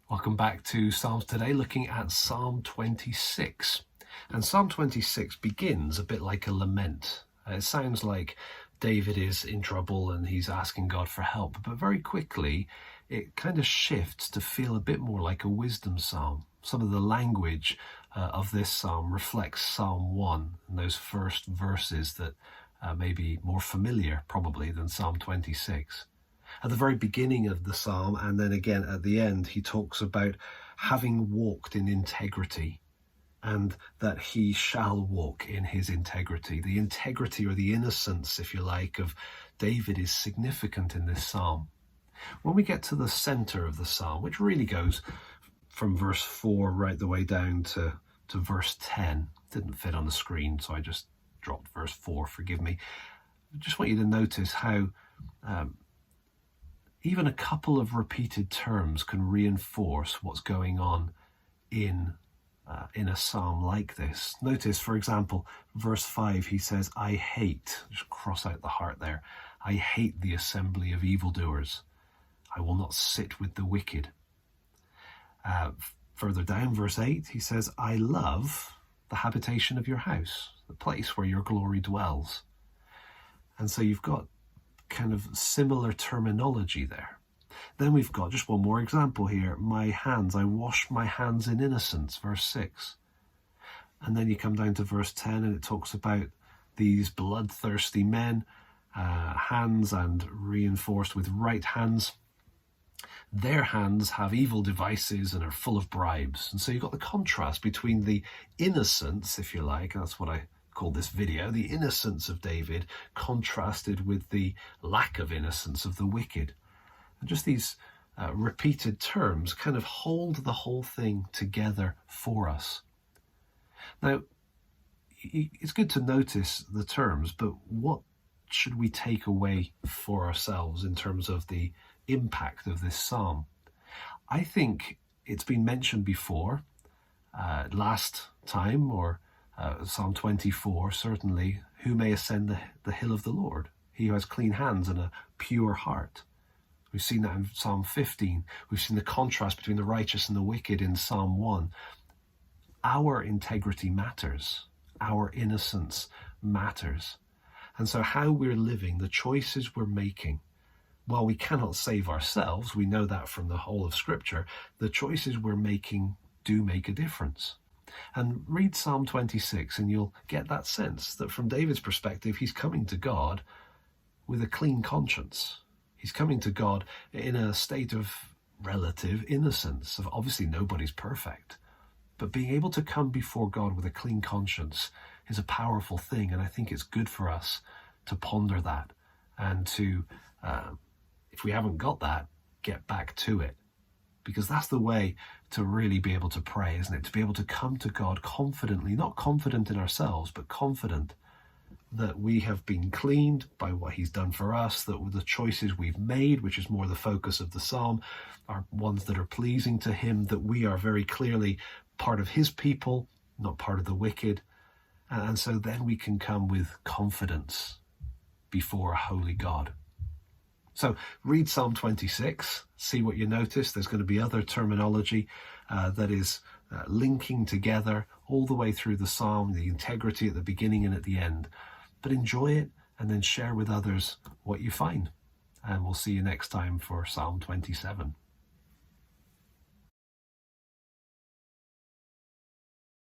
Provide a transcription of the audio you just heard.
Welcome back to Psalms today, looking at Psalm 26. And Psalm 26 begins a bit like a lament. It sounds like David is in trouble and he's asking God for help, but very quickly it kind of shifts to feel a bit more like a wisdom psalm. Some of the language of this psalm reflects Psalm 1 and those first verses that may be more familiar probably than Psalm 26. At the very beginning of the psalm, and then again at the end, he talks about having walked in integrity and that he shall walk in his integrity. The integrity, or the innocence, if you like, of David is significant in this psalm. When we get to the center of the psalm, which really goes from verse 4 right the way down to verse 10, didn't fit on the screen, so I just dropped verse 4, forgive me. I just want you to notice how even a couple of repeated terms can reinforce what's going on in a psalm like this. Notice, for example, verse 5, he says, I hate, just cross out the heart there, I hate the assembly of evildoers. I will not sit with the wicked. Further down, verse 8, he says, I love the habitation of your house, the place where your glory dwells. And so you've got kind of similar terminology there. Then we've got just one more example here. My hands, I wash my hands in innocence, verse 6. And then you come down to verse 10 and it talks about these bloodthirsty men, hands and reinforced with right hands. Their hands have evil devices and are full of bribes. And so you've got the contrast between the innocence, if you like, that's what I call this video, the innocence of David contrasted with the lack of innocence of the wicked. And just these repeated terms kind of hold the whole thing together for us. Now, it's good to notice the terms, but what should we take away for ourselves in terms of the impact of this psalm? I think it's been mentioned before, last time, or Psalm 24, certainly, who may ascend the hill of the Lord? He who has clean hands and a pure heart. We've seen that in Psalm 15. We've seen the contrast between the righteous and the wicked in Psalm 1. Our integrity matters. Our innocence matters. And so how we're living, the choices we're making, while we cannot save ourselves, we know that from the whole of Scripture, the choices we're making do make a difference. And read Psalm 26 and you'll get that sense that from David's perspective, he's coming to God with a clean conscience. He's coming to God in a state of relative innocence. Of obviously nobody's perfect, but being able to come before God with a clean conscience is a powerful thing. And I think it's good for us to ponder that and to, if we haven't got that, get back to it. Because that's the way to really be able to pray, isn't it? To be able to come to God confidently, not confident in ourselves, but confident that we have been cleaned by what he's done for us, that the choices we've made, which is more the focus of the psalm, are ones that are pleasing to him, that we are very clearly part of his people, not part of the wicked. And so then we can come with confidence before a holy God. So read Psalm 26, see what you notice. There's going to be other terminology that is linking together all the way through the psalm, the integrity at the beginning and at the end. But enjoy it and then share with others what you find. And we'll see you next time for Psalm 27.